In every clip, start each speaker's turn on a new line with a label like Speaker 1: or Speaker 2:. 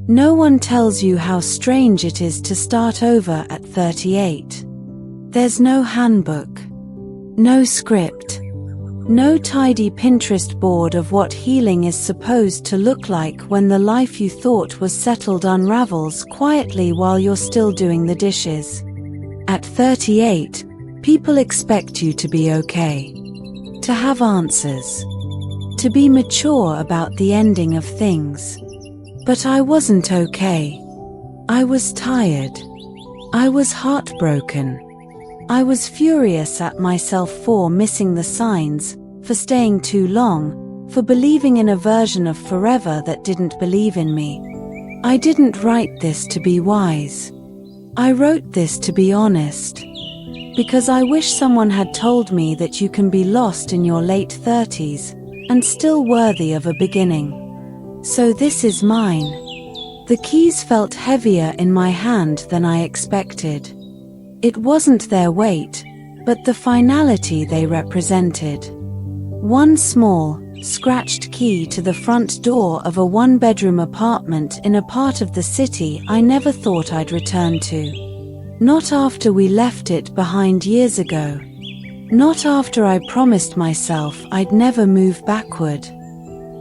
Speaker 1: No one tells you how strange it is to start over at 38. There's no handbook, no script, no tidy Pinterest board of what healing is supposed to look like when the life you thought was settled unravels quietly while you're still doing the dishes. At 38, people expect you to be okay, to have answers, to be mature about the ending of things. But I wasn't okay. I was tired. I was heartbroken. I was furious at myself for missing the signs, for staying too long, for believing in a version of forever that didn't believe in me. I didn't write this to be wise. I wrote this to be honest. Because I wish someone had told me that you can be lost in your late 30s and still worthy of a beginning. So this is mine. The keys felt heavier in my hand than I expected. It wasn't their weight, but the finality they represented. One small, scratched key to the front door of a one-bedroom apartment in a part of the city I never thought I'd return to. Not after we left it behind years ago. Not after I promised myself I'd never move backward.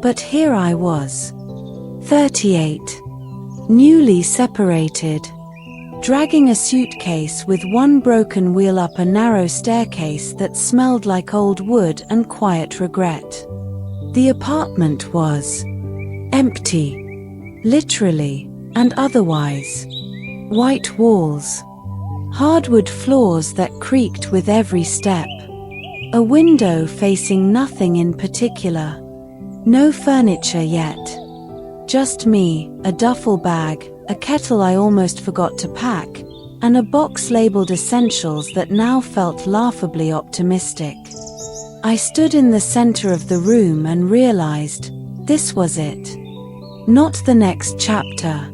Speaker 1: But here I was. 38. Newly separated. Dragging a suitcase with one broken wheel up a narrow staircase that smelled like old wood and quiet regret. The apartment was empty. Literally, and otherwise. White walls. Hardwood floors that creaked with every step. A window facing nothing in particular. No furniture yet. Just me, a duffel bag, a kettle I almost forgot to pack, and a box labeled essentials that now felt laughably optimistic. I stood in the center of the room and realized, this was it. Not the next chapter.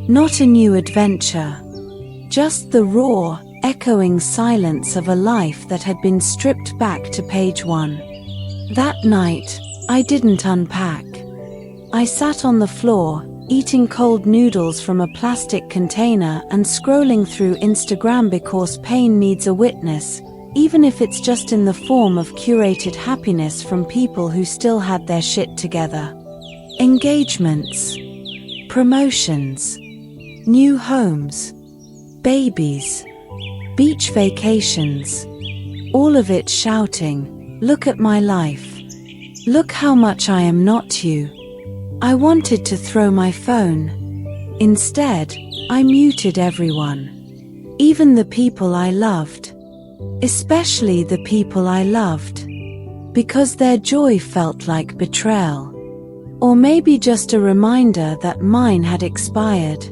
Speaker 1: Not a new adventure. Just the raw, echoing silence of a life that had been stripped back to page 1. That night, I didn't unpack. I sat on the floor, eating cold noodles from a plastic container and scrolling through Instagram because pain needs a witness, even if it's just in the form of curated happiness from people who still had their shit together. Engagements. Promotions. New homes. Babies. Beach vacations. All of it shouting, look at my life. Look how much I am not you. I wanted to throw my phone. Instead, I muted everyone. Even the people I loved. Especially the people I loved. Because their joy felt like betrayal. Or maybe just a reminder that mine had expired.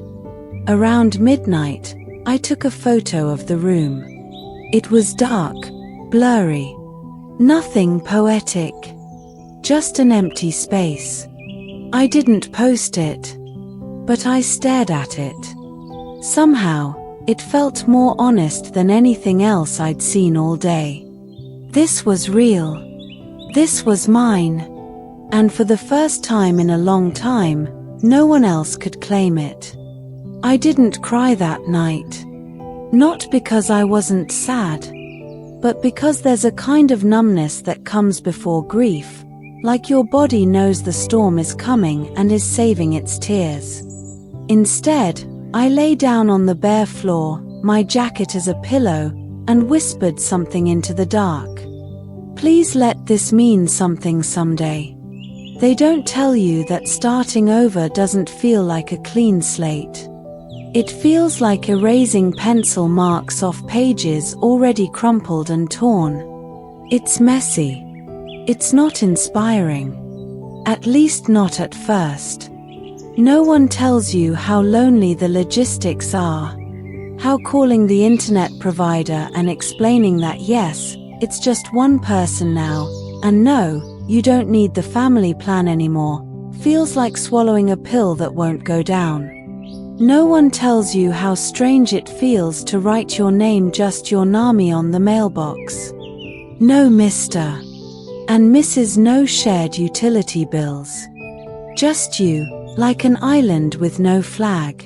Speaker 1: Around midnight, I took a photo of the room. It was dark, blurry. Nothing poetic. Just an empty space. I didn't post it, but I stared at it. Somehow, it felt more honest than anything else I'd seen all day. This was real. This was mine. And for the first time in a long time, no one else could claim it. I didn't cry that night. Not because I wasn't sad, but because there's a kind of numbness that comes before grief. Like your body knows the storm is coming and is saving its tears. Instead, I lay down on the bare floor, my jacket as a pillow, and whispered something into the dark. Please let this mean something someday. They don't tell you that starting over doesn't feel like a clean slate. It feels like erasing pencil marks off pages already crumpled and torn. It's messy. It's not inspiring. At least not at first. No one tells you how lonely the logistics are. How calling the internet provider and explaining that yes, it's just one person now, and no, you don't need the family plan anymore, feels like swallowing a pill that won't go down. No one tells you how strange it feels to write your name just your Nami on the mailbox. No Mr. and Mrs. No shared utility bills. Just you, like an island with no flag.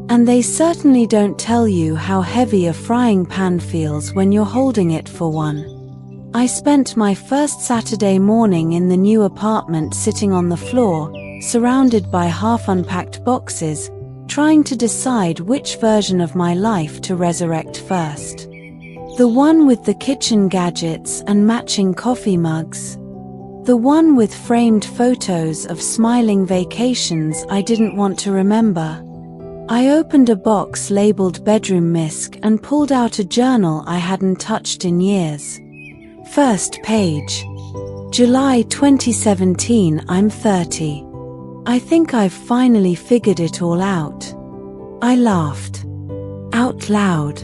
Speaker 1: And they certainly don't tell you how heavy a frying pan feels when you're holding it for one. I spent my first Saturday morning in the new apartment sitting on the floor, surrounded by half-unpacked boxes, trying to decide which version of my life to resurrect first. The one with the kitchen gadgets and matching coffee mugs. The one with framed photos of smiling vacations I didn't want to remember. I opened a box labeled Bedroom Misc and pulled out a journal I hadn't touched in years. First page. July 2017. I'm 30. I think I've finally figured it all out. I laughed. Out loud.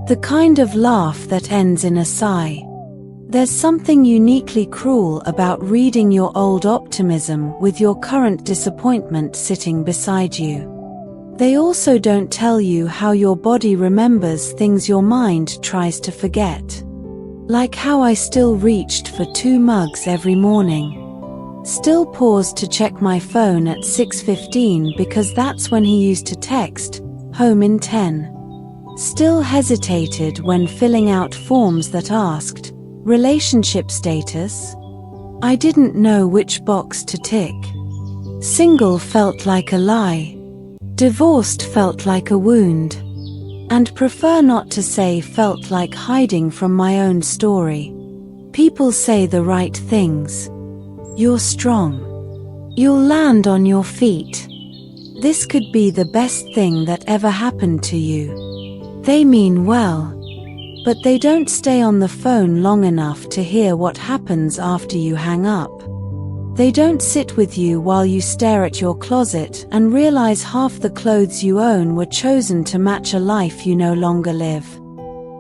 Speaker 1: The kind of laugh that ends in a sigh. There's something uniquely cruel about reading your old optimism with your current disappointment sitting beside you. They also don't tell you how your body remembers things your mind tries to forget. Like how I still reached for 2 mugs every morning. Still paused to check my phone at 6:15 because that's when he used to text, home in 10. Still hesitated when filling out forms that asked, relationship status? I didn't know which box to tick. Single felt like a lie. Divorced felt like a wound. And prefer not to say felt like hiding from my own story. People say the right things. You're strong. You'll land on your feet. This could be the best thing that ever happened to you. They mean well. But they don't stay on the phone long enough to hear what happens after you hang up. They don't sit with you while you stare at your closet and realize half the clothes you own were chosen to match a life you no longer live.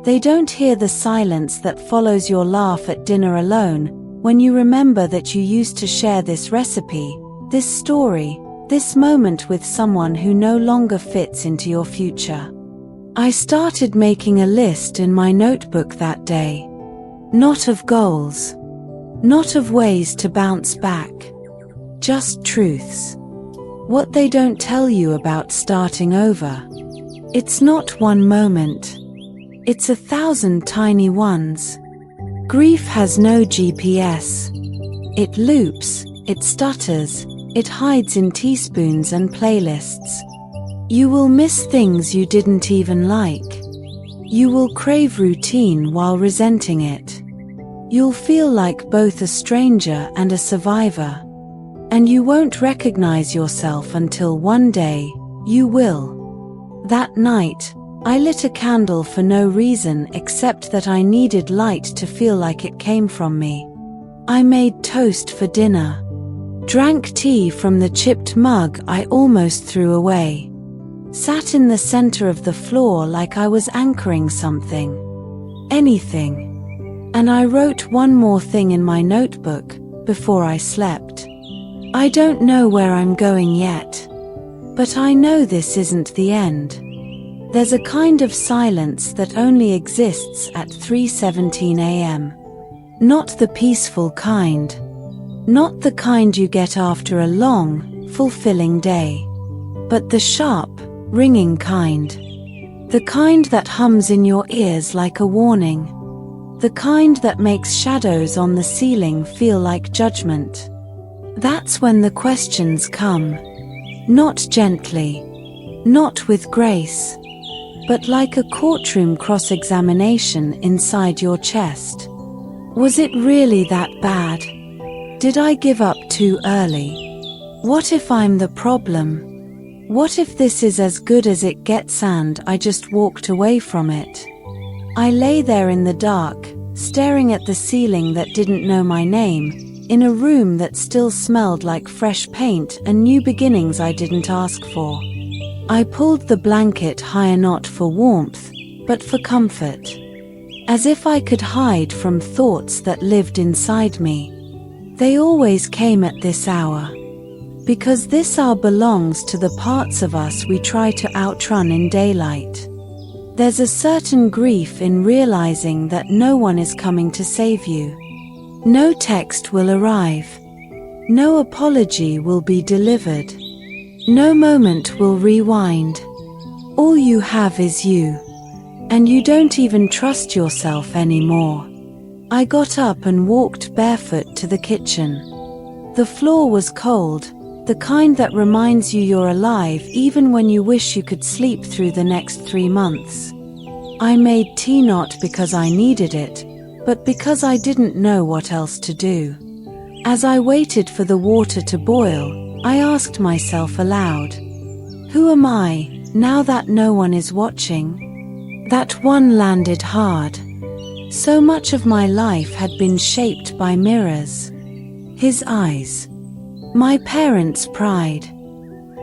Speaker 1: They don't hear the silence that follows your laugh at dinner alone, when you remember that you used to share this recipe, this story, this moment with someone who no longer fits into your future. I started making a list in my notebook that day. Not of goals. Not of ways to bounce back. Just truths. What they don't tell you about starting over. It's not one moment. It's 1,000 tiny ones. Grief has no GPS. It loops, it stutters, it hides in teaspoons and playlists. You will miss things you didn't even like. You will crave routine while resenting it. You'll feel like both a stranger and a survivor. And you won't recognize yourself until one day, you will. That night, I lit a candle for no reason except that I needed light to feel like it came from me. I made toast for dinner. Drank tea from the chipped mug I almost threw away. Sat in the center of the floor like I was anchoring something. Anything. And I wrote one more thing in my notebook, before I slept. I don't know where I'm going yet. But I know this isn't the end. There's a kind of silence that only exists at 3:17 a.m. Not the peaceful kind. Not the kind you get after a long, fulfilling day. But the sharp, ringing kind. The kind that hums in your ears like a warning. The kind that makes shadows on the ceiling feel like judgment. That's when the questions come. Not gently. Not with grace. But like a courtroom cross-examination inside your chest. Was it really that bad? Did I give up too early? What if I'm the problem? What if this is as good as it gets and I just walked away from it? I lay there in the dark, staring at the ceiling that didn't know my name, in a room that still smelled like fresh paint and new beginnings I didn't ask for. I pulled the blanket higher not for warmth, but for comfort. As if I could hide from thoughts that lived inside me. They always came at this hour. Because this hour belongs to the parts of us we try to outrun in daylight. There's a certain grief in realizing that no one is coming to save you. No text will arrive. No apology will be delivered. No moment will rewind. All you have is you. And you don't even trust yourself anymore. I got up and walked barefoot to the kitchen. The floor was cold, the kind that reminds you you're alive even when you wish you could sleep through the next 3 months. I made tea not because I needed it, but because I didn't know what else to do. As I waited for the water to boil, I asked myself aloud, who am I, now that no one is watching? That one landed hard. So much of my life had been shaped by mirrors. His eyes. My parents' pride.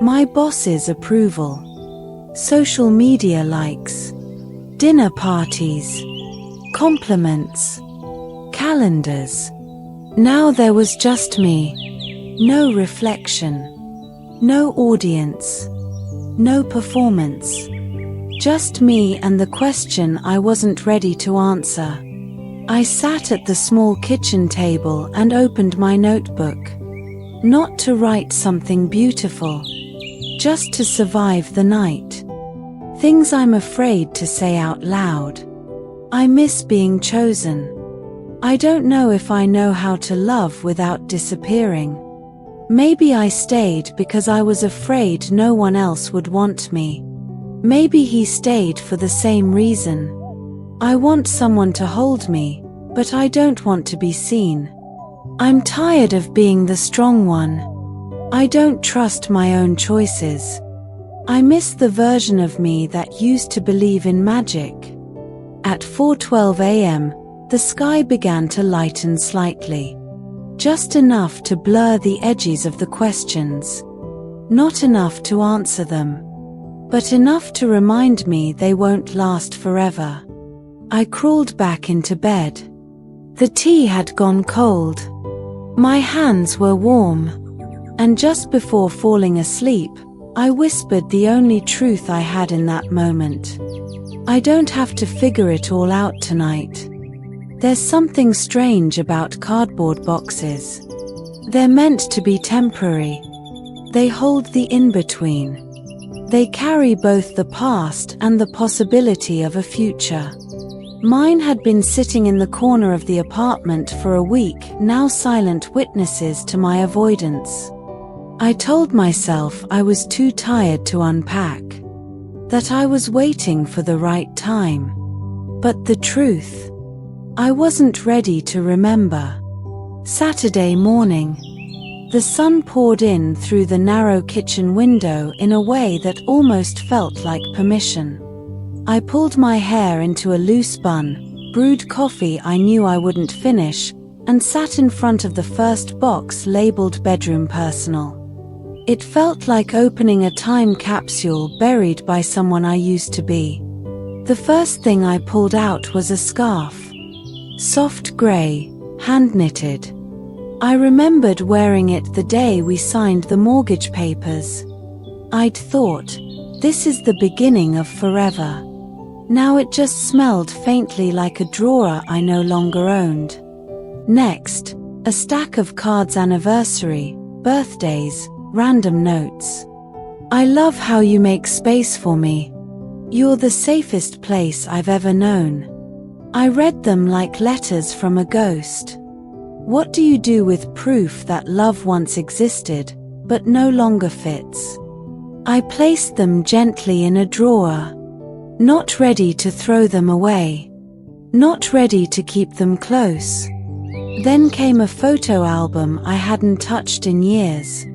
Speaker 1: My boss's approval. Social media likes. Dinner parties. Compliments. Calendars. Now there was just me. No reflection. No audience. No performance. Just me and the question I wasn't ready to answer. I sat at the small kitchen table and opened my notebook. Not to write something beautiful. Just to survive the night. Things I'm afraid to say out loud. I miss being chosen. I don't know if I know how to love without disappearing. Maybe I stayed because I was afraid no one else would want me. Maybe he stayed for the same reason. I want someone to hold me, but I don't want to be seen. I'm tired of being the strong one. I don't trust my own choices. I miss the version of me that used to believe in magic. At 4:12 a.m., the sky began to lighten slightly. Just enough to blur the edges of the questions. Not enough to answer them. But enough to remind me they won't last forever. I crawled back into bed. The tea had gone cold. My hands were warm. And just before falling asleep, I whispered the only truth I had in that moment. I don't have to figure it all out tonight. There's something strange about cardboard boxes. They're meant to be temporary. They hold the in-between. They carry both the past and the possibility of a future. Mine had been sitting in the corner of the apartment for a week, now silent witnesses to my avoidance. I told myself I was too tired to unpack. That I was waiting for the right time. But the truth? I wasn't ready to remember. Saturday morning. The sun poured in through the narrow kitchen window in a way that almost felt like permission. I pulled my hair into a loose bun, brewed coffee I knew I wouldn't finish, and sat in front of the first box labeled Bedroom Personal. It felt like opening a time capsule buried by someone I used to be. The first thing I pulled out was a scarf. Soft grey, hand-knitted. I remembered wearing it the day we signed the mortgage papers. I'd thought, this is the beginning of forever. Now it just smelled faintly like a drawer I no longer owned. Next, a stack of cards: anniversary, birthdays, random notes. I love how you make space for me. You're the safest place I've ever known. I read them like letters from a ghost. What do you do with proof that love once existed, but no longer fits? I placed them gently in a drawer. Not ready to throw them away. Not ready to keep them close. Then came a photo album I hadn't touched in years.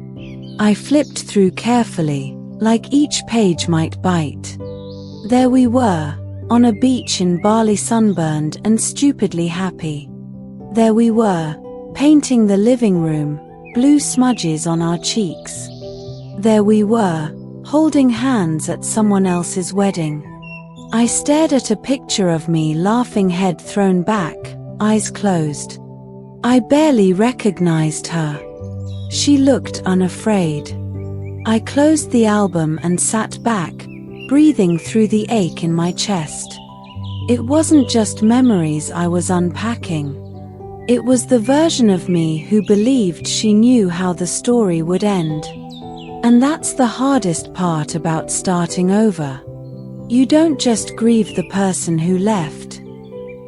Speaker 1: I flipped through carefully, like each page might bite. There we were, on a beach in Bali, sunburned and stupidly happy. There we were, painting the living room, blue smudges on our cheeks. There we were, holding hands at someone else's wedding. I stared at a picture of me laughing, head thrown back, eyes closed. I barely recognized her. She looked unafraid. I closed the album and sat back, breathing through the ache in my chest. It wasn't just memories I was unpacking. It was the version of me who believed she knew how the story would end. And that's the hardest part about starting over. You don't just grieve the person who left.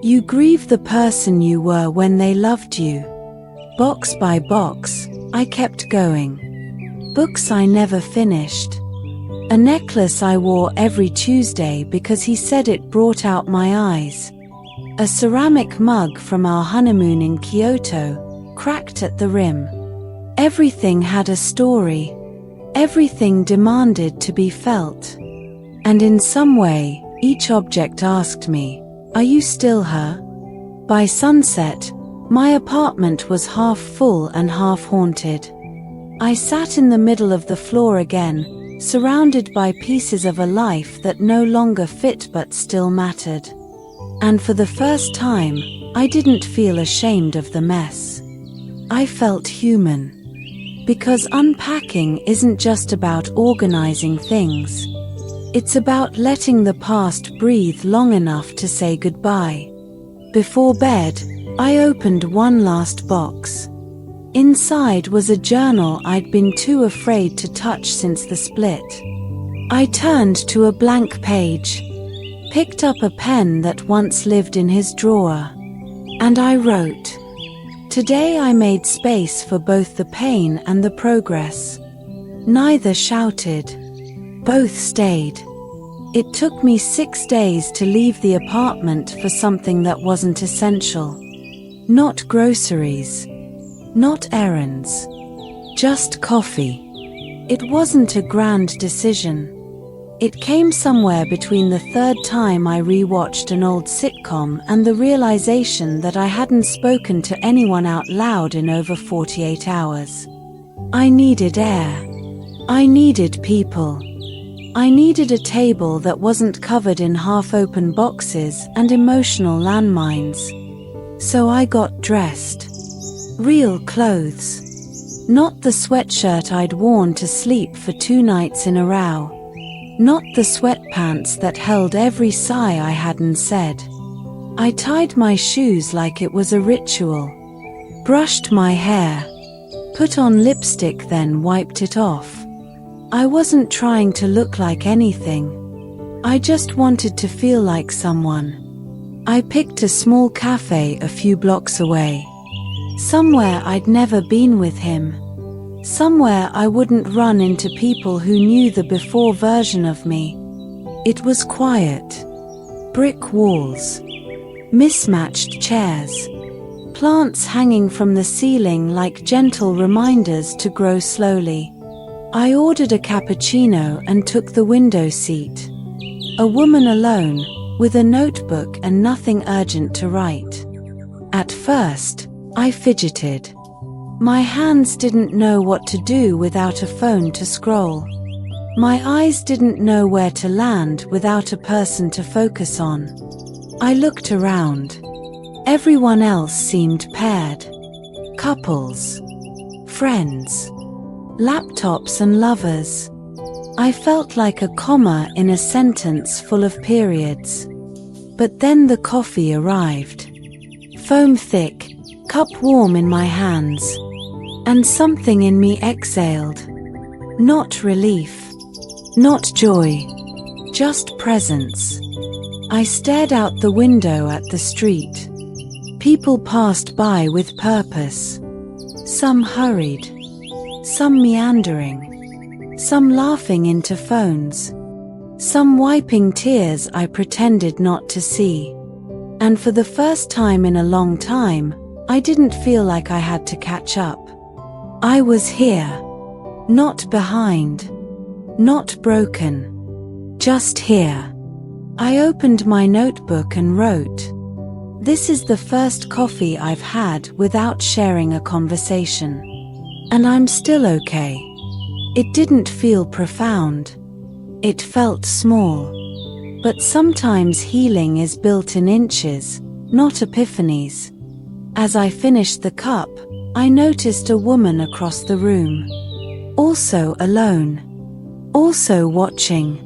Speaker 1: You grieve the person you were when they loved you. Box by box, I kept going. Books I never finished. A necklace I wore every Tuesday because he said it brought out my eyes. A ceramic mug from our honeymoon in Kyoto, cracked at the rim. Everything had a story. Everything demanded to be felt. And in some way, each object asked me, "Are you still her?" By sunset, my apartment was half full and half haunted. I sat in the middle of the floor again, surrounded by pieces of a life that no longer fit but still mattered. And for the first time, I didn't feel ashamed of the mess. I felt human. Because unpacking isn't just about organizing things. It's about letting the past breathe long enough to say goodbye. Before bed, I opened one last box. Inside was a journal I'd been too afraid to touch since the split. I turned to a blank page, picked up a pen that once lived in his drawer, and I wrote. Today I made space for both the pain and the progress. Neither shouted. Both stayed. It took me 6 days to leave the apartment for something that wasn't essential. Not groceries. Not errands. Just coffee. It wasn't a grand decision. It came somewhere between the third time I rewatched an old sitcom and the realization that I hadn't spoken to anyone out loud in over 48 hours. I needed air. I needed people. I needed a table that wasn't covered in half-open boxes and emotional landmines. So I got dressed. Real clothes. Not the sweatshirt I'd worn to sleep for 2 nights in a row. Not the sweatpants that held every sigh I hadn't said. I tied my shoes like it was a ritual. Brushed my hair. Put on lipstick, then wiped it off. I wasn't trying to look like anything. I just wanted to feel like someone. I picked a small cafe a few blocks away. Somewhere I'd never been with him. Somewhere I wouldn't run into people who knew the before version of me. It was quiet. Brick walls. Mismatched chairs. Plants hanging from the ceiling like gentle reminders to grow slowly. I ordered a cappuccino and took the window seat. A woman alone, with a notebook and nothing urgent to write. At first, I fidgeted. My hands didn't know what to do without a phone to scroll. My eyes didn't know where to land without a person to focus on. I looked around. Everyone else seemed paired. Couples. Friends. Laptops and lovers. I felt like a comma in a sentence full of periods. But then the coffee arrived. Foam thick, cup warm in my hands. And something in me exhaled. Not relief. Not joy. Just presence. I stared out the window at the street. People passed by with purpose. Some hurried. Some meandering. Some laughing into phones. Some wiping tears I pretended not to see. And for the first time in a long time, I didn't feel like I had to catch up. I was here. Not behind. Not broken. Just here. I opened my notebook and wrote. This is the first coffee I've had without sharing a conversation. And I'm still okay. It didn't feel profound. It felt small. But sometimes healing is built in inches, not epiphanies. As I finished the cup, I noticed a woman across the room. Also alone. Also watching.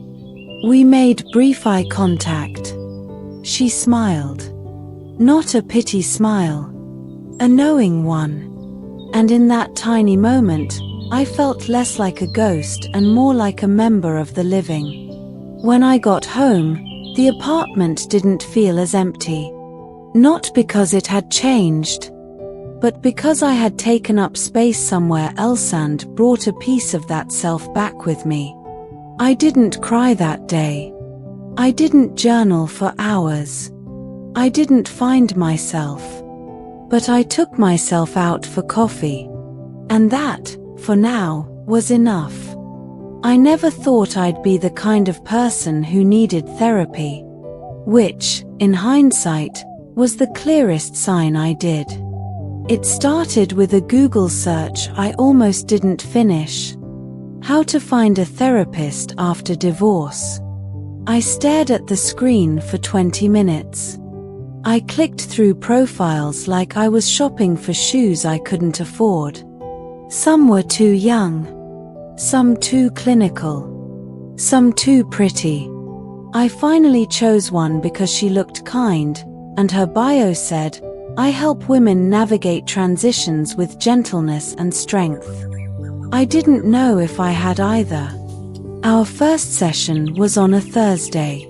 Speaker 1: We made brief eye contact. She smiled. Not a pity smile. A knowing one. And in that tiny moment, I felt less like a ghost and more like a member of the living. When I got home, the apartment didn't feel as empty. Not because it had changed, but because I had taken up space somewhere else and brought a piece of that self back with me. I didn't cry that day. I didn't journal for hours. I didn't find myself. But I took myself out for coffee. And that, for now, was enough. I never thought I'd be the kind of person who needed therapy. Which, in hindsight, was the clearest sign I did. It started with a Google search I almost didn't finish. How to find a therapist after divorce. I stared at the screen for 20 minutes. I clicked through profiles like I was shopping for shoes I couldn't afford. Some were too young. Some too clinical. Some too pretty. I finally chose one because she looked kind, and her bio said, "I help women navigate transitions with gentleness and strength." I didn't know if I had either. Our first session was on a Thursday.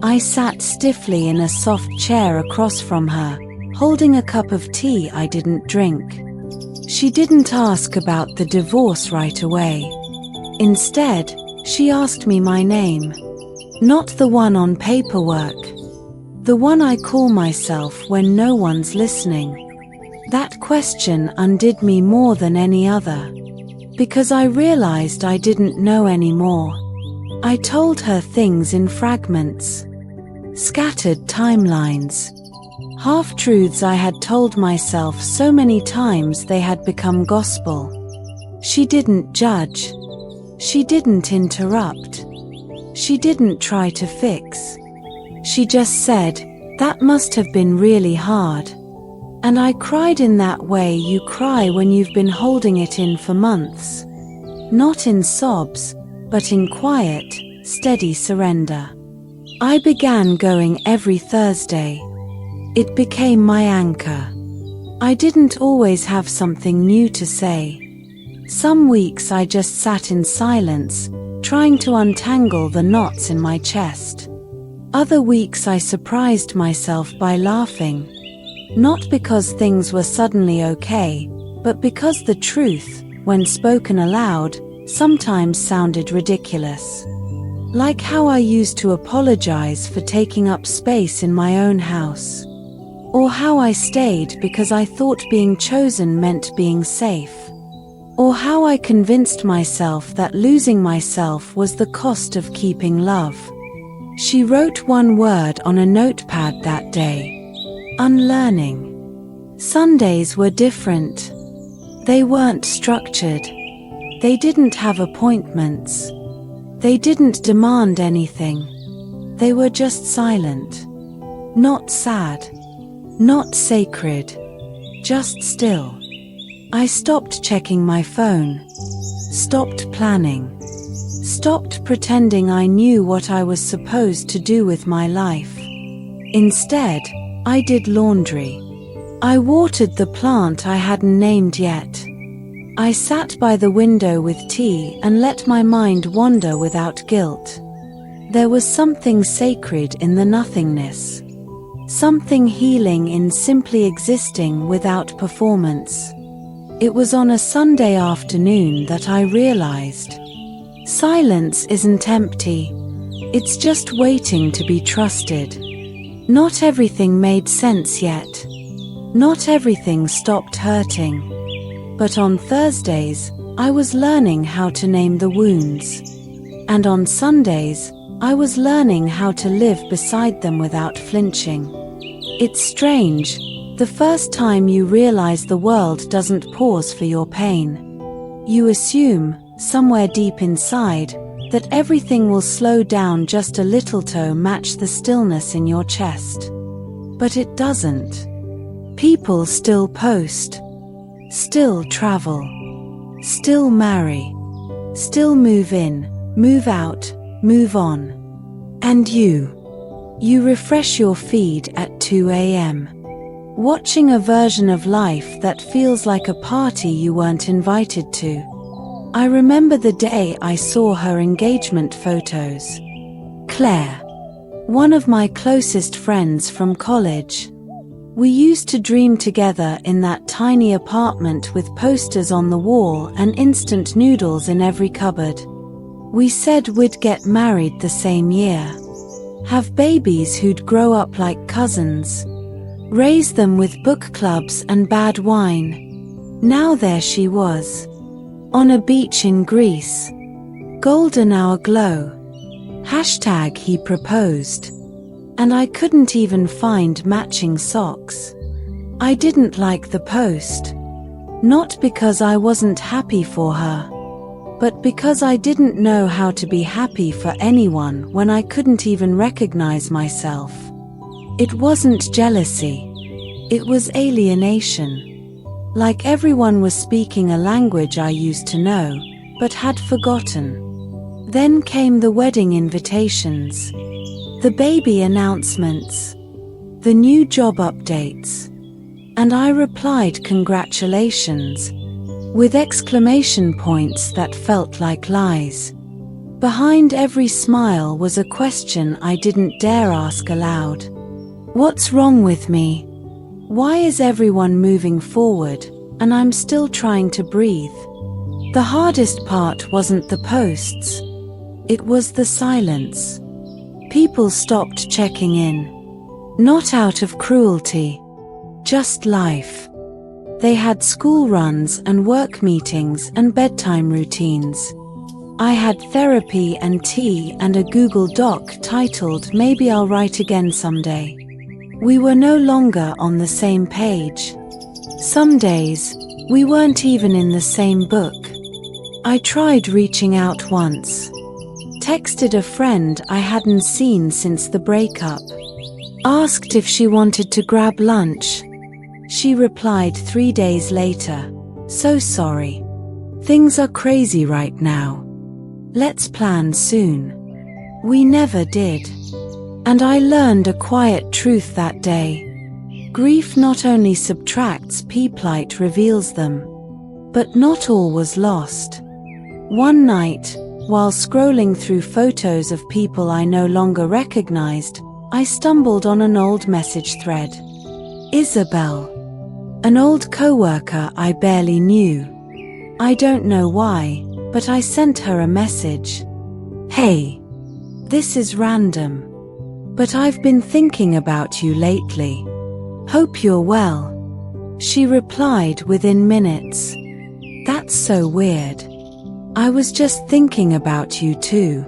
Speaker 1: I sat stiffly in a soft chair across from her, holding a cup of tea I didn't drink. She didn't ask about the divorce right away. Instead, she asked me my name. Not the one on paperwork. The one I call myself when no one's listening. That question undid me more than any other. Because I realized I didn't know anymore. I told her things in fragments. Scattered timelines. Half-truths I had told myself so many times they had become gospel. She didn't judge. She didn't interrupt. She didn't try to fix. She just said, "That must have been really hard." And I cried in that way you cry when you've been holding it in for months. Not in sobs, but in quiet, steady surrender. I began going every Thursday. It became my anchor. I didn't always have something new to say. Some weeks I just sat in silence, trying to untangle the knots in my chest. Other weeks I surprised myself by laughing. Not because things were suddenly okay, but because the truth, when spoken aloud, sometimes sounded ridiculous. Like how I used to apologize for taking up space in my own house. Or how I stayed because I thought being chosen meant being safe. Or how I convinced myself that losing myself was the cost of keeping love. She wrote one word on a notepad that day. Unlearning. Sundays were different. They weren't structured. They didn't have appointments. They didn't demand anything. They were just silent. Not sad. Not sacred. Just still. I stopped checking my phone. Stopped planning. Stopped pretending I knew what I was supposed to do with my life. Instead, I did laundry. I watered the plant I hadn't named yet. I sat by the window with tea and let my mind wander without guilt. There was something sacred in the nothingness. Something healing in simply existing without performance. It was on a Sunday afternoon that I realized. Silence isn't empty. It's just waiting to be trusted. Not everything made sense yet. Not everything stopped hurting. But on Thursdays, I was learning how to name the wounds. And on Sundays, I was learning how to live beside them without flinching. It's strange, the first time you realize the world doesn't pause for your pain. You assume, somewhere deep inside, that everything will slow down just a little to match the stillness in your chest. But it doesn't. People still post. Still travel. Still marry. Still move in, move out, move on. And you refresh your feed at 2 a.m. Watching a version of life that feels like a party you weren't invited to. I remember the day I saw her engagement photos. Claire, one of my closest friends from college. We used to dream together in that tiny apartment with posters on the wall and instant noodles in every cupboard. We said we'd get married the same year, have babies who'd grow up like cousins, raise them with book clubs and bad wine. Now there she was, on a beach in Greece. Golden hour glow. Hashtag he proposed. And I couldn't even find matching socks. I didn't like the post. Not because I wasn't happy for her, but because I didn't know how to be happy for anyone when I couldn't even recognize myself. It wasn't jealousy. It was alienation. Like everyone was speaking a language I used to know, but had forgotten. Then came the wedding invitations, the baby announcements, the new job updates. And I replied congratulations, with exclamation points that felt like lies. Behind every smile was a question I didn't dare ask aloud. What's wrong with me? Why is everyone moving forward, and I'm still trying to breathe? The hardest part wasn't the posts. It was the silence. People stopped checking in. Not out of cruelty. Just life. They had school runs and work meetings and bedtime routines. I had therapy and tea and a Google Doc titled "Maybe I'll Write Again Someday." We were no longer on the same page. Some days, we weren't even in the same book. I tried reaching out once. Texted a friend I hadn't seen since the breakup. Asked if she wanted to grab lunch. She replied 3 days later, "So sorry. Things are crazy right now. Let's plan soon." We never did. And I learned a quiet truth that day. Grief not only subtracts people, it reveals them. But not all was lost. One night, while scrolling through photos of people I no longer recognized, I stumbled on an old message thread. Isabel, an old coworker I barely knew. I don't know why, but I sent her a message. "Hey, this is random, but I've been thinking about you lately. Hope you're well." She replied within minutes. "That's so weird. I was just thinking about you too."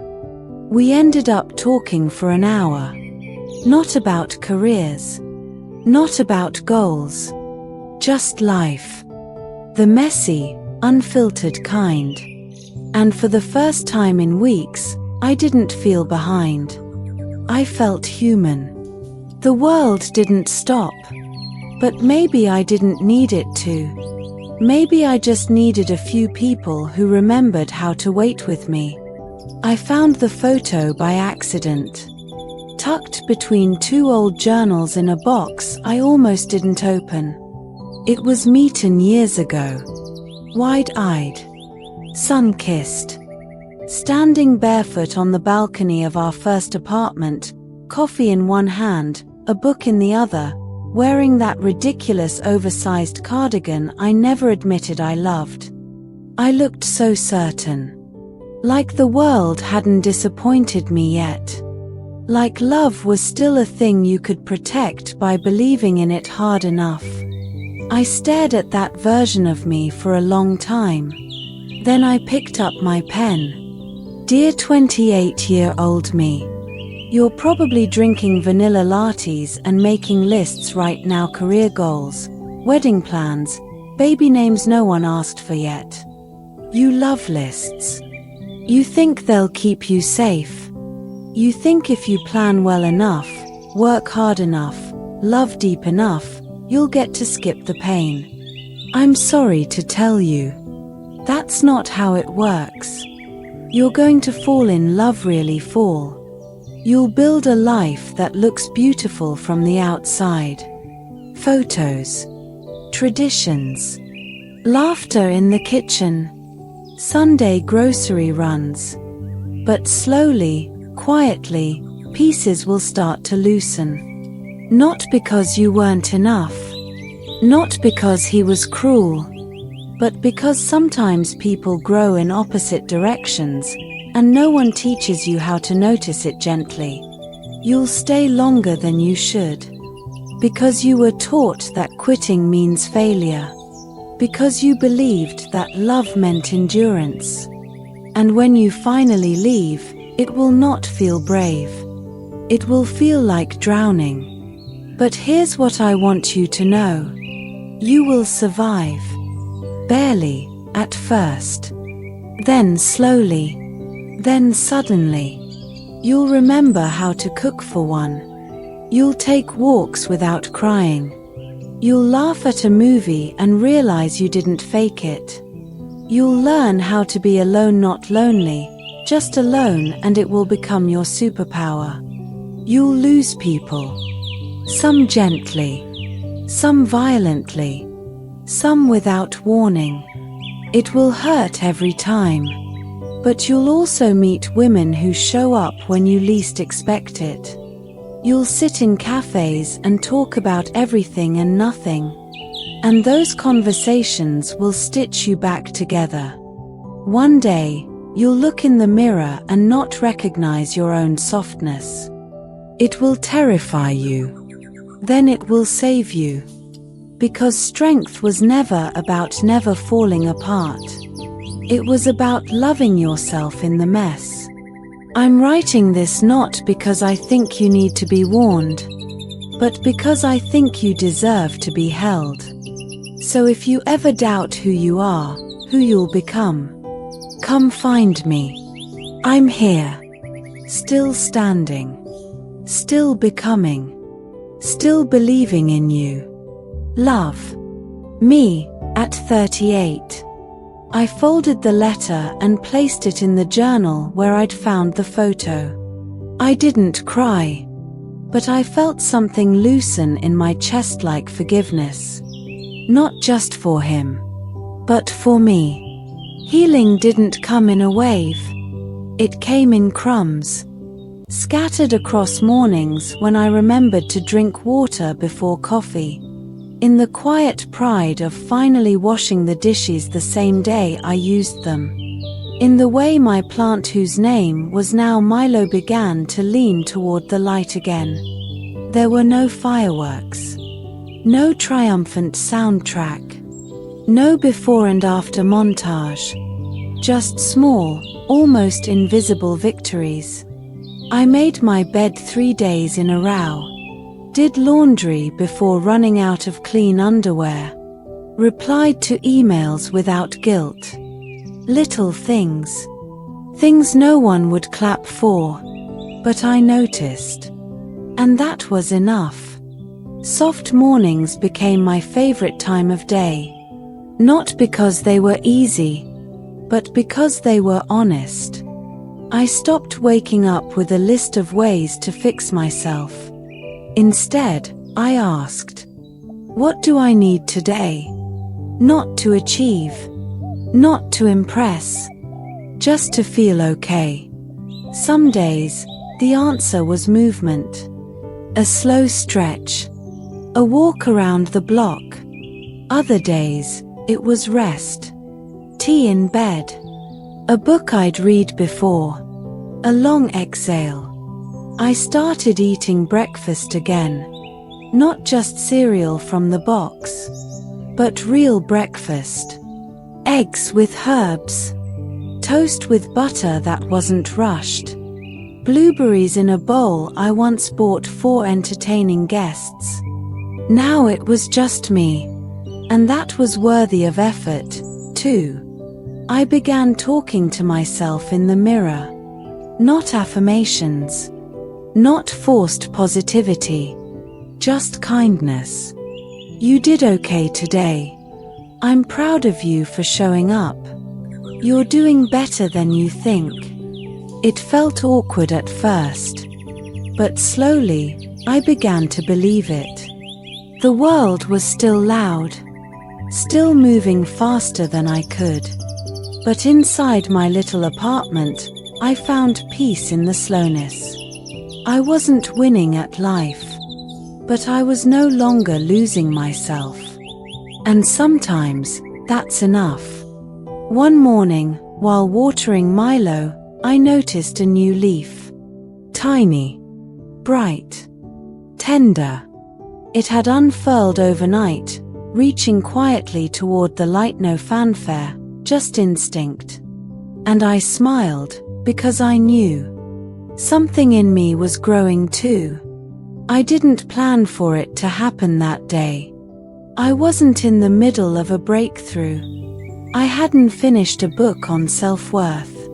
Speaker 1: We ended up talking for an hour. Not about careers. Not about goals. Just life. The messy, unfiltered kind. And for the first time in weeks, I didn't feel behind. I felt human. The world didn't stop. But maybe I didn't need it to. Maybe I just needed a few people who remembered how to wait with me. I found the photo by accident, tucked between two old journals in a box I almost didn't open. It was meeting years ago. Wide-eyed, sun-kissed, standing barefoot on the balcony of our first apartment, coffee in one hand, a book in the other, wearing that ridiculous oversized cardigan I never admitted I loved. I looked so certain. Like the world hadn't disappointed me yet. Like love was still a thing you could protect by believing in it hard enough. I stared at that version of me for a long time. Then I picked up my pen. "Dear 28-year-old me, you're probably drinking vanilla lattes and making lists right now, career goals, wedding plans, baby names no one asked for yet. You love lists. You think they'll keep you safe. You think if you plan well enough, work hard enough, love deep enough, you'll get to skip the pain. I'm sorry to tell you. That's not how it works. You're going to fall in love, really fall. You'll build a life that looks beautiful from the outside. Photos. Traditions. Laughter in the kitchen. Sunday grocery runs. But slowly, quietly, pieces will start to loosen. Not because you weren't enough. Not because he was cruel. But because sometimes people grow in opposite directions, and no one teaches you how to notice it gently. You'll stay longer than you should. Because you were taught that quitting means failure. Because you believed that love meant endurance. And when you finally leave, it will not feel brave. It will feel like drowning. But here's what I want you to know. You will survive. Barely, at first. Then slowly. Then suddenly. You'll remember how to cook for one. You'll take walks without crying. You'll laugh at a movie and realize you didn't fake it. You'll learn how to be alone, not lonely, just alone, and it will become your superpower. You'll lose people. Some gently. Some violently. Some without warning. It will hurt every time. But you'll also meet women who show up when you least expect it. You'll sit in cafes and talk about everything and nothing. And those conversations will stitch you back together. One day, you'll look in the mirror and not recognize your own softness. It will terrify you. Then it will save you. Because strength was never about never falling apart. It was about loving yourself in the mess. I'm writing this not because I think you need to be warned, but because I think you deserve to be held. So if you ever doubt who you are, who you'll become, come find me. I'm here. Still standing. Still becoming. Still believing in you. Love. Me, at 38. I folded the letter and placed it in the journal where I'd found the photo. I didn't cry, but I felt something loosen in my chest, like forgiveness. Not just for him, but for me. Healing didn't come in a wave. It came in crumbs, scattered across mornings when I remembered to drink water before coffee. In the quiet pride of finally washing the dishes the same day I used them. In the way my plant, whose name was now Milo, began to lean toward the light again. There were no fireworks. No triumphant soundtrack. No before and after montage. Just small, almost invisible victories. I made my bed 3 days in a row. Did laundry before running out of clean underwear. Replied to emails without guilt. Little things. Things no one would clap for. But I noticed. And that was enough. Soft mornings became my favorite time of day. Not because they were easy, but because they were honest. I stopped waking up with a list of ways to fix myself. Instead, I asked, what do I need today? Not to achieve. Not to impress. Just to feel okay. Some days, the answer was movement. A slow stretch. A walk around the block. Other days, it was rest. Tea in bed. A book I'd read before. A long exhale. I started eating breakfast again. Not just cereal from the box, but real breakfast. Eggs with herbs. Toast with butter that wasn't rushed. Blueberries in a bowl I once bought for entertaining guests. Now it was just me. And that was worthy of effort, too. I began talking to myself in the mirror. Not affirmations. Not forced positivity. Just kindness. You did okay today. I'm proud of you for showing up. You're doing better than you think. It felt awkward at first. But slowly, I began to believe it. The world was still loud. Still moving faster than I could. But inside my little apartment, I found peace in the slowness. I wasn't winning at life, but I was no longer losing myself. And sometimes, that's enough. One morning, while watering Milo, I noticed a new leaf. Tiny, bright, tender. It had unfurled overnight, reaching quietly toward the light, no fanfare, just instinct. And I smiled, because I knew something in me was growing too. I didn't plan for it to happen that day. I wasn't in the middle of a breakthrough. I hadn't finished a book on self-worth.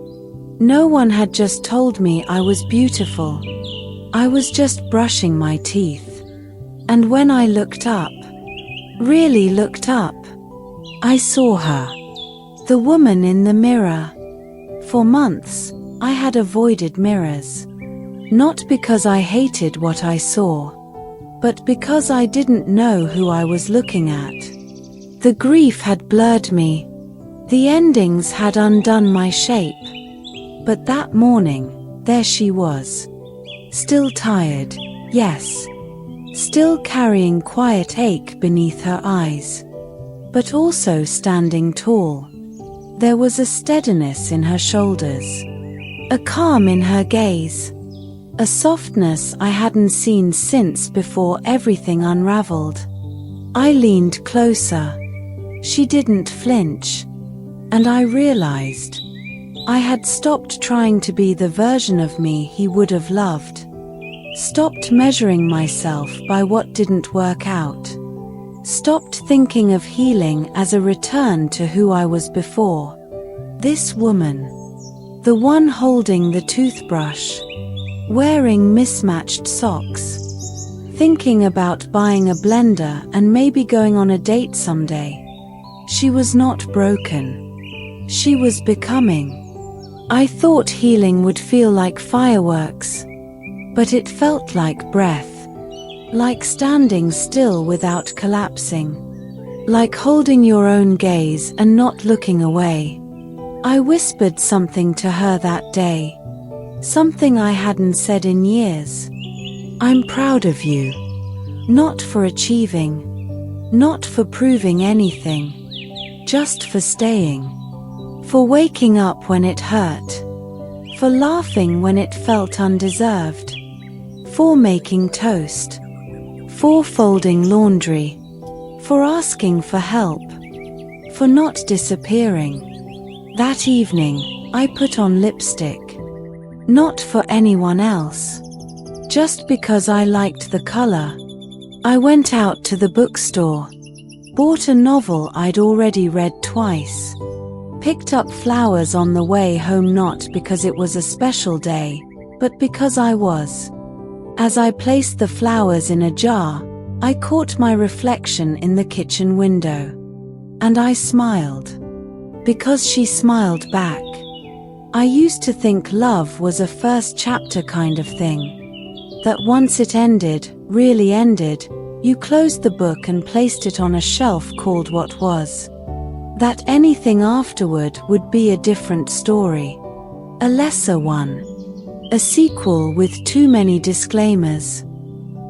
Speaker 1: No one had just told me I was beautiful. I was just brushing my teeth. And when I looked up, really looked up, I saw her. The woman in the mirror. For months, I had avoided mirrors. Not because I hated what I saw, but because I didn't know who I was looking at. The grief had blurred me. The endings had undone my shape. But that morning, there she was. Still tired, yes. Still carrying quiet ache beneath her eyes. But also standing tall. There was a steadiness in her shoulders. A calm in her gaze. A softness I hadn't seen since before everything unraveled. I leaned closer. She didn't flinch. And I realized I had stopped trying to be the version of me he would have loved. Stopped measuring myself by what didn't work out. Stopped thinking of healing as a return to who I was before. This woman. The one holding the toothbrush. Wearing mismatched socks. Thinking about buying a blender and maybe going on a date someday. She was not broken. She was becoming. I thought healing would feel like fireworks. But it felt like breath. Like standing still without collapsing. Like holding your own gaze and not looking away. I whispered something to her that day. Something I hadn't said in years. I'm proud of you. Not for achieving. Not for proving anything. Just for staying. For waking up when it hurt. For laughing when it felt undeserved. For making toast. For folding laundry. For asking for help. For not disappearing. That evening, I put on lipstick. Not for anyone else. Just because I liked the color. I went out to the bookstore. Bought a novel I'd already read twice. Picked up flowers on the way home, not because it was a special day, but because I was. As I placed the flowers in a jar, I caught my reflection in the kitchen window. And I smiled. Because she smiled back. I used to think love was a first chapter kind of thing. That once it ended, really ended, you closed the book and placed it on a shelf called what was. That anything afterward would be a different story. A lesser one. A sequel with too many disclaimers.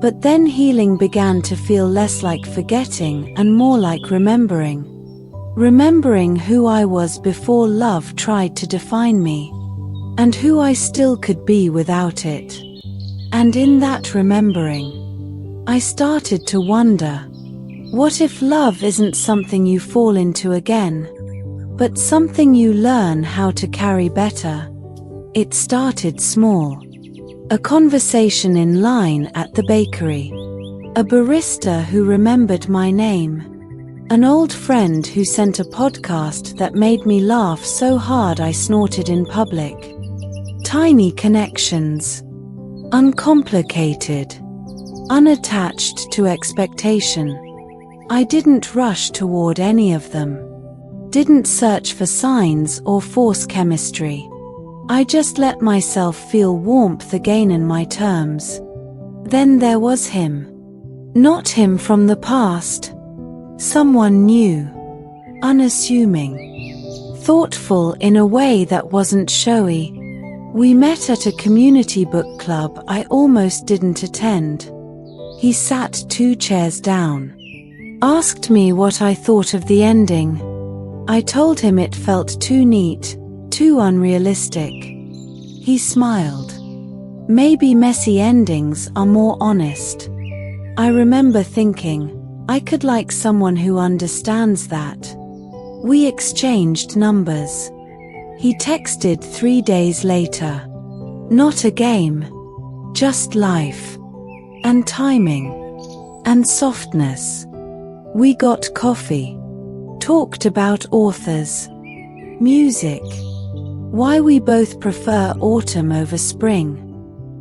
Speaker 1: But then healing began to feel less like forgetting and more like remembering. Remembering who I was before love tried to define me. And who I still could be without it. And in that remembering, I started to wonder, what if love isn't something you fall into again, but something you learn how to carry better? It started small. A conversation in line at the bakery. A barista who remembered my name. An old friend who sent a podcast that made me laugh so hard I snorted in public. Tiny connections. Uncomplicated. Unattached to expectation. I didn't rush toward any of them. Didn't search for signs or force chemistry. I just let myself feel warmth again in my terms. Then there was him. Not him from the past. Someone new. Unassuming. thoughtful in a way that wasn't showy. We met at a community book club I almost didn't attend. He sat 2 chairs down. Asked me what I thought of the ending. I told him it felt too neat, too unrealistic. He smiled. Maybe messy endings are more honest. I remember thinking, I could like someone who understands that. We exchanged numbers. He texted 3 days later. Not a game. Just life. And timing. And softness. We got coffee. Talked about authors. Music. Why we both prefer autumn over spring.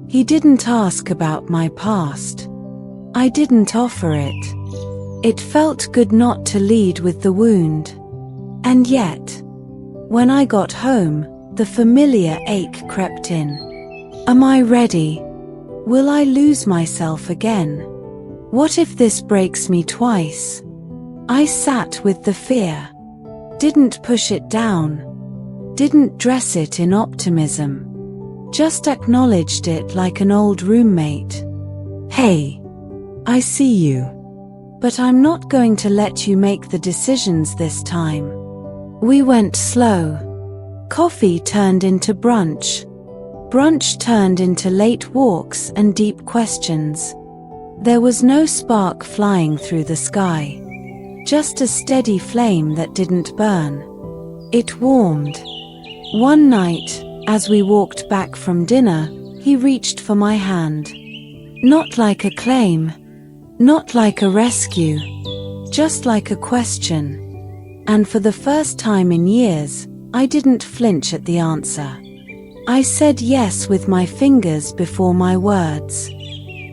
Speaker 1: He didn't ask about my past. I didn't offer it. It felt good not to lead with the wound. And yet, when I got home, the familiar ache crept in. Am I ready? Will I lose myself again? What if this breaks me twice? I sat with the fear. Didn't push it down. Didn't dress it in optimism. Just acknowledged it like an old roommate. Hey, I see you. But I'm not going to let you make the decisions this time. We went slow. Coffee turned into brunch. Brunch turned into late walks and deep questions. There was no spark flying through the sky. Just a steady flame that didn't burn. It warmed. One night, as we walked back from dinner, he reached for my hand. Not like a claim. Not like a rescue. Just like a question. And for the first time in years, I didn't flinch at the answer. I said yes with my fingers before my words.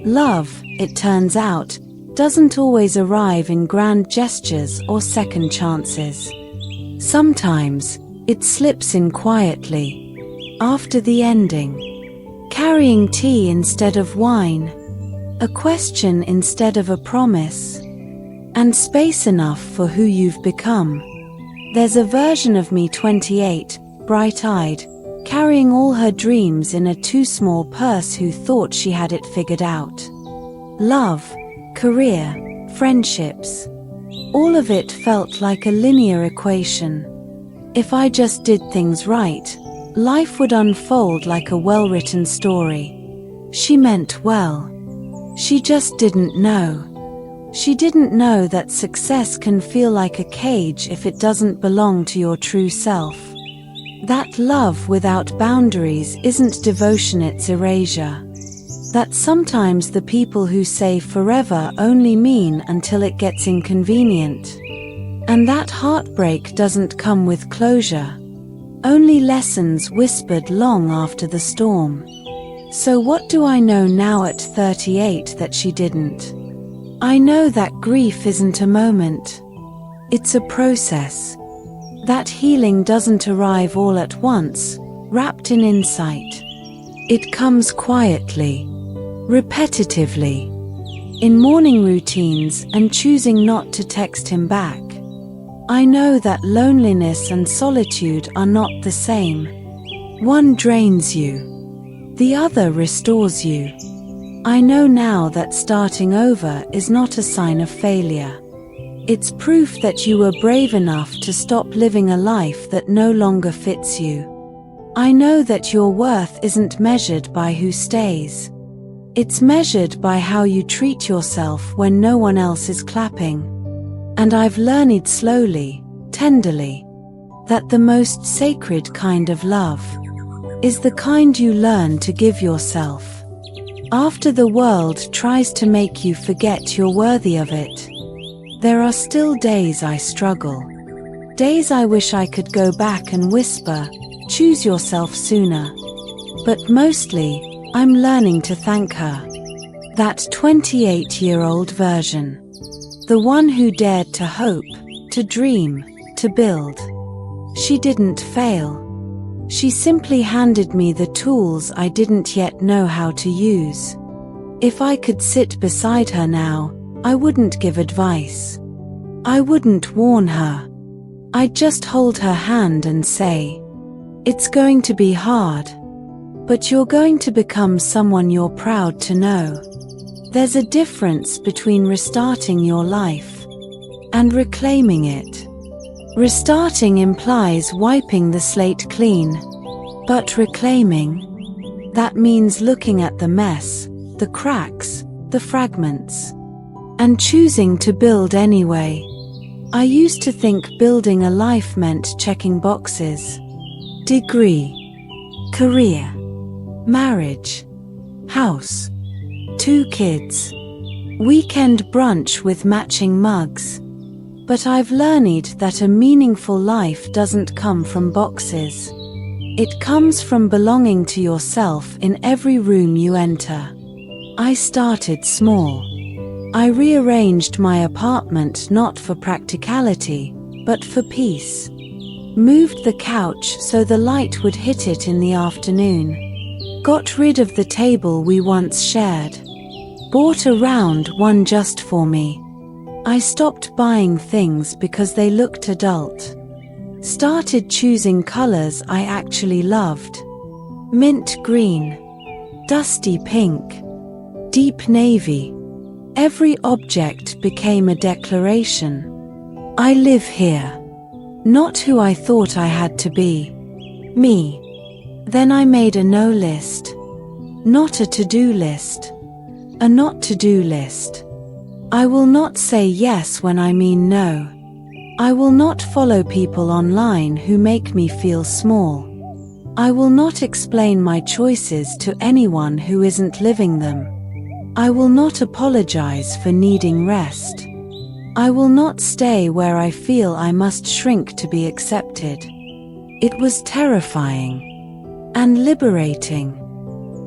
Speaker 1: Love, it turns out, doesn't always arrive in grand gestures or second chances. Sometimes, it slips in quietly. After the ending. Carrying tea instead of wine. A question instead of a promise. And space enough for who you've become. There's a version of me 28, bright-eyed, carrying all her dreams in a too small purse who thought she had it figured out. Love, career, friendships. All of it felt like a linear equation. If I just did things right, life would unfold like a well-written story. She meant well. She just didn't know. She didn't know that success can feel like a cage if it doesn't belong to your true self. That love without boundaries isn't devotion, it's erasure. That sometimes the people who say forever only mean until it gets inconvenient. And that heartbreak doesn't come with closure. Only lessons whispered long after the storm. So what do I know now at 38 that she didn't? I know that grief isn't a moment. It's a process. That healing doesn't arrive all at once, wrapped in insight. It comes quietly, repetitively, in morning routines and choosing not to text him back. I know that loneliness and solitude are not the same. One drains you. The other restores you. I know now that starting over is not a sign of failure. It's proof that you were brave enough to stop living a life that no longer fits you. I know that your worth isn't measured by who stays. It's measured by how you treat yourself when no one else is clapping. And I've learned slowly, tenderly, that the most sacred kind of love is the kind you learn to give yourself. After the world tries to make you forget you're worthy of it, there are still days I struggle. Days I wish I could go back and whisper, choose yourself sooner. But mostly, I'm learning to thank her. That 28-year-old version. The one who dared to hope, to dream, to build. She didn't fail. She simply handed me the tools I didn't yet know how to use. If I could sit beside her now, I wouldn't give advice. I wouldn't warn her. I'd just hold her hand and say, "It's going to be hard. But you're going to become someone you're proud to know." There's a difference between restarting your life and reclaiming it. Restarting implies wiping the slate clean, but reclaiming, that means looking at the mess, the cracks, the fragments, and choosing to build anyway. I used to think building a life meant checking boxes. Degree, career, marriage, house, 2 kids, weekend brunch with matching mugs. But I've learned that a meaningful life doesn't come from boxes. It comes from belonging to yourself in every room you enter. I started small. I rearranged my apartment not for practicality, but for peace. Moved the couch so the light would hit it in the afternoon. Got rid of the table we once shared. Bought a round one just for me. I stopped buying things because they looked adult. Started choosing colors I actually loved. Mint green, dusty pink, deep navy. Every object became a declaration. I live here. Not who I thought I had to be. Me. Then I made a no list. Not a to-do list. A not to-do list. I will not say yes when I mean no. I will not follow people online who make me feel small. I will not explain my choices to anyone who isn't living them. I will not apologize for needing rest. I will not stay where I feel I must shrink to be accepted. It was terrifying and liberating,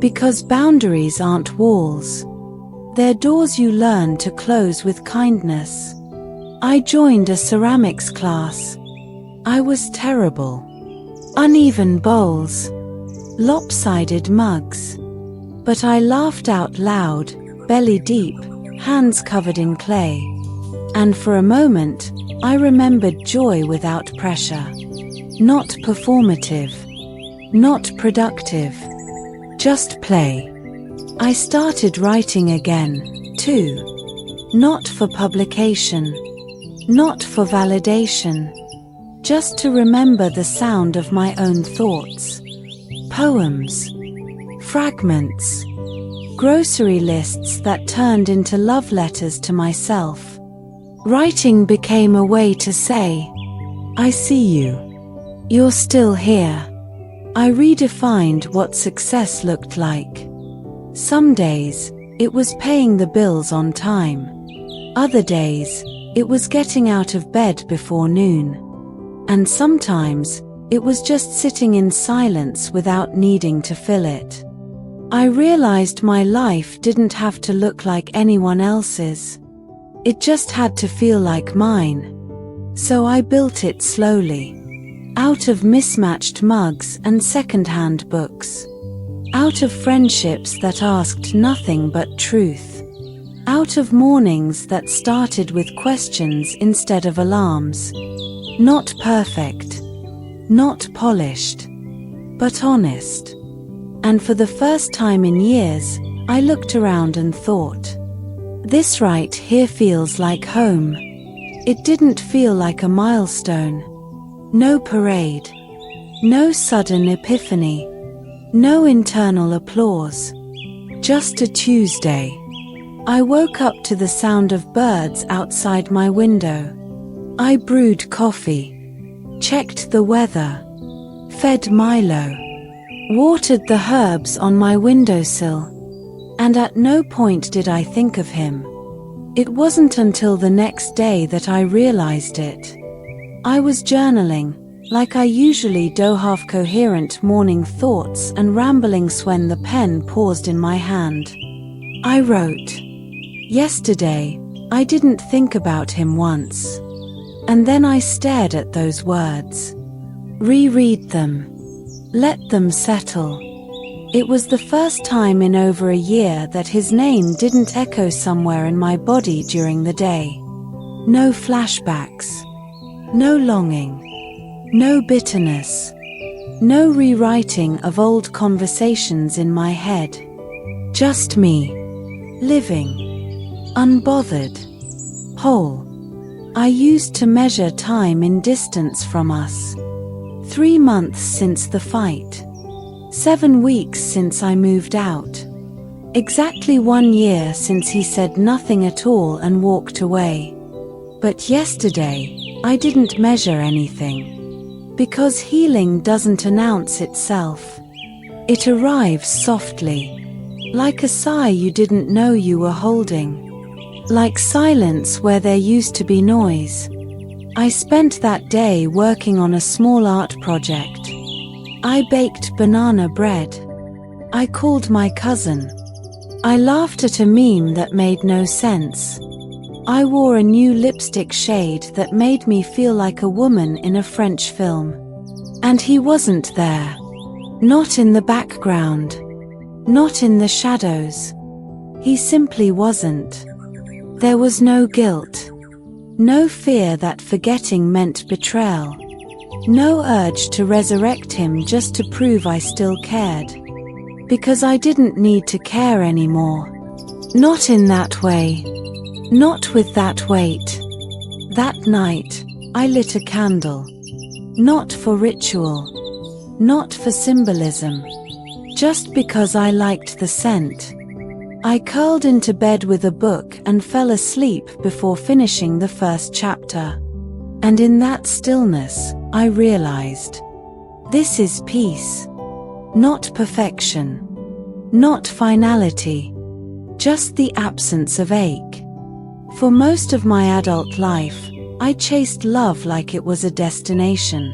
Speaker 1: because boundaries aren't walls. They're doors you learn to close with kindness. I joined a ceramics class. I was terrible. Uneven bowls, lopsided mugs. But I laughed out loud, belly deep, hands covered in clay. And for a moment, I remembered joy without pressure. Not performative. Not productive. Just play. I started writing again, too. Not for publication. Not for validation. Just to remember the sound of my own thoughts. Poems. Fragments. Grocery lists that turned into love letters to myself. Writing became a way to say, "I see you. You're still here." I redefined what success looked like. Some days, it was paying the bills on time. Other days, it was getting out of bed before noon. And sometimes, it was just sitting in silence without needing to fill it. I realized my life didn't have to look like anyone else's. It just had to feel like mine. So I built it slowly. Out of mismatched mugs and second-hand books. Out of friendships that asked nothing but truth. Out of mornings that started with questions instead of alarms. Not perfect. Not polished. But honest. And for the first time in years, I looked around and thought, this right here feels like home. It didn't feel like a milestone. No parade. No sudden epiphany. No internal applause. Just a Tuesday. I woke up to the sound of birds outside my window. I brewed coffee. Checked the weather. Fed Milo. Watered the herbs on my windowsill. And at no point did I think of him. It wasn't until the next day that I realized it. I was journaling, like I usually do, half-coherent morning thoughts and ramblings when the pen paused in my hand. I wrote, "Yesterday, I didn't think about him once." And then I stared at those words. Reread them. Let them settle. It was the first time in over a year that his name didn't echo somewhere in my body during the day. No flashbacks. No longing. No bitterness. No rewriting of old conversations in my head. Just me. Living. Unbothered. Whole. I used to measure time in distance from us. 3 months since the fight. 7 weeks since I moved out. Exactly 1 year since he said nothing at all and walked away. But yesterday, I didn't measure anything. Because healing doesn't announce itself. It arrives softly. Like a sigh you didn't know you were holding. Like silence where there used to be noise. I spent that day working on a small art project. I baked banana bread. I called my cousin. I laughed at a meme that made no sense. I wore a new lipstick shade that made me feel like a woman in a French film. And he wasn't there. Not in the background. Not in the shadows. He simply wasn't. There was no guilt. No fear that forgetting meant betrayal. No urge to resurrect him just to prove I still cared. Because I didn't need to care anymore. Not in that way. Not with that weight. That night, I lit a candle. Not for ritual. Not for symbolism. Just because I liked the scent. I curled into bed with a book and fell asleep before finishing the first chapter. And in that stillness, I realized. This is peace. Not perfection. Not finality. Just the absence of ache. For most of my adult life, I chased love like it was a destination.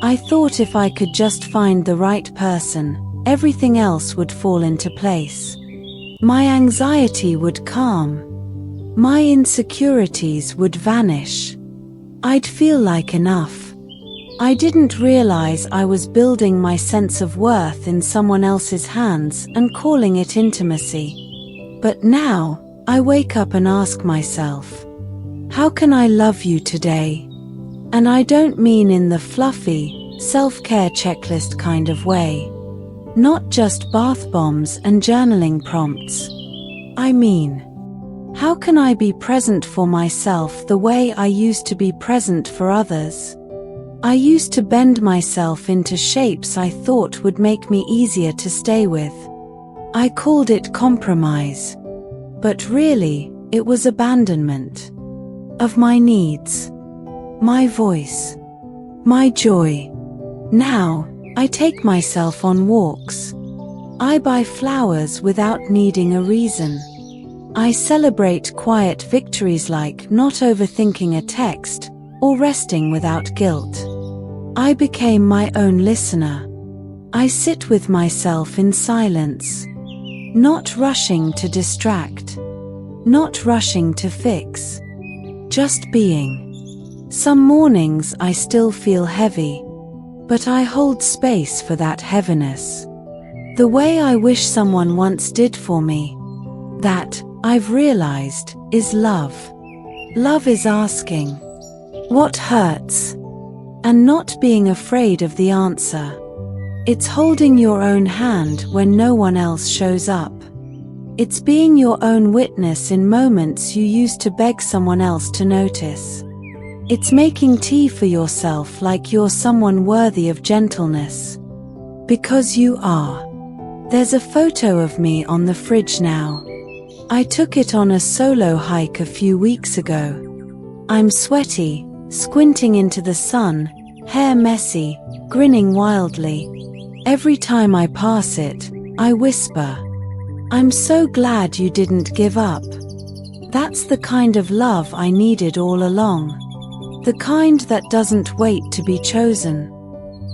Speaker 1: I thought if I could just find the right person, everything else would fall into place. My anxiety would calm. My insecurities would vanish. I'd feel like enough. I didn't realize I was building my sense of worth in someone else's hands and calling it intimacy. But now, I wake up and ask myself, how can I love you today? And I don't mean in the fluffy, self-care checklist kind of way. Not just bath bombs and journaling prompts. I mean, how can I be present for myself the way I used to be present for others? I used to bend myself into shapes I thought would make me easier to stay with. I called it compromise. But really, it was abandonment. Of my needs. My voice. My joy. Now, I take myself on walks. I buy flowers without needing a reason. I celebrate quiet victories like not overthinking a text or resting without guilt. I became my own listener. I sit with myself in silence. Not rushing to distract. Not rushing to fix. Just being. Some mornings I still feel heavy. But I hold space for that heaviness. The way I wish someone once did for me. That, I've realized, is love. Love is asking, what hurts? And not being afraid of the answer. It's holding your own hand when no one else shows up. It's being your own witness in moments you used to beg someone else to notice. It's making tea for yourself like you're someone worthy of gentleness. Because you are. There's a photo of me on the fridge now. I took it on a solo hike a few weeks ago. I'm sweaty, squinting into the sun, hair messy, grinning wildly. Every time I pass it, I whisper, I'm so glad you didn't give up. That's the kind of love I needed all along. The kind that doesn't wait to be chosen.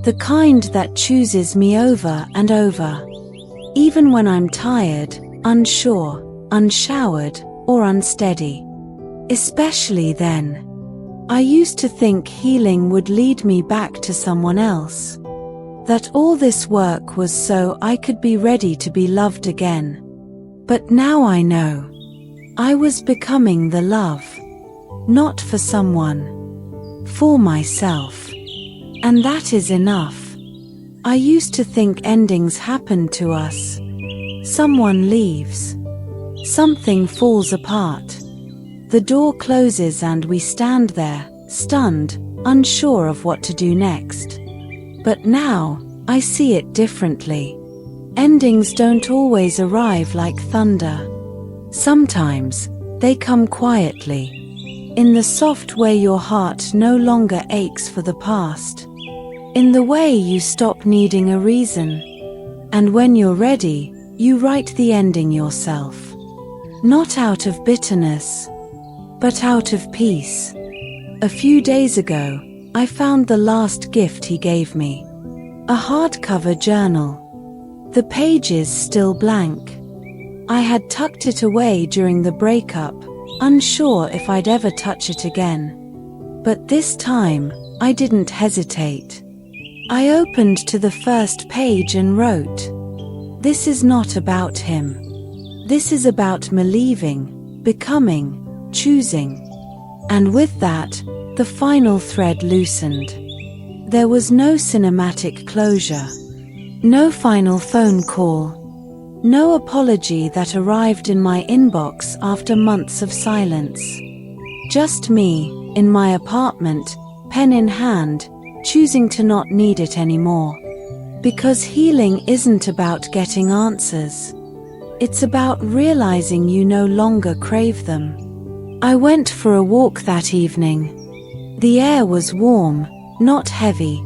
Speaker 1: The kind that chooses me over and over. Even when I'm tired, unsure, unshowered, or unsteady. Especially then. I used to think healing would lead me back to someone else. That all this work was so I could be ready to be loved again. But now I know. I was becoming the love. Not for someone. for myself. And that is enough. I used to think endings happened to us. Someone leaves. Something falls apart. The door closes and we stand there, stunned, unsure of what to do next. But now, I see it differently. Endings don't always arrive like thunder. Sometimes, they come quietly. In the soft way your heart no longer aches for the past. In the way you stop needing a reason. And when you're ready, you write the ending yourself. Not out of bitterness, but out of peace. A few days ago, I found the last gift he gave me. A hardcover journal. The pages still blank. I had tucked it away during the breakup, unsure if I'd ever touch it again. But this time, I didn't hesitate. I opened to the first page and wrote, "This is not about him. This is about me leaving, becoming, choosing." And with that, the final thread loosened. There was no cinematic closure. No final phone call. No apology that arrived in my inbox after months of silence. Just me, in my apartment, pen in hand, choosing to not need it anymore. Because healing isn't about getting answers. It's about realizing you no longer crave them. I went for a walk that evening. The air was warm, not heavy.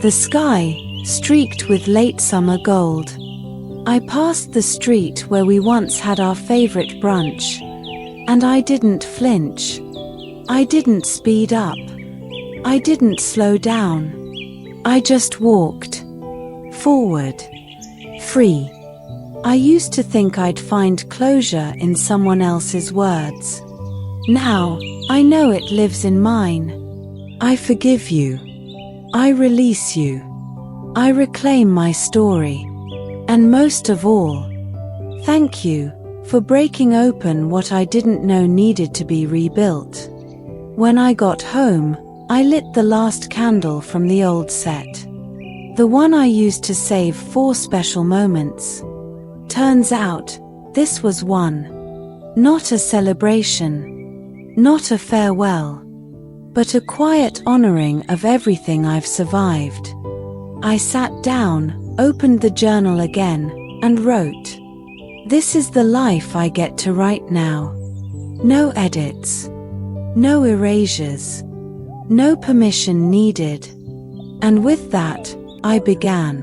Speaker 1: The sky, streaked with late summer gold. I passed the street where we once had our favorite brunch. And I didn't flinch. I didn't speed up. I didn't slow down. I just walked. Forward. Free. I used to think I'd find closure in someone else's words. Now, I know it lives in mine. I forgive you. I release you. I reclaim my story. And most of all, thank you for breaking open what I didn't know needed to be rebuilt. When I got home, I lit the last candle from the old set. The one I used to save for special moments. Turns out, this was one. Not a celebration. Not a farewell. But a quiet honoring of everything I've survived. I sat down, opened the journal again, and wrote, "This is the life I get to write now. No edits. No erasures. No permission needed." And with that, I began.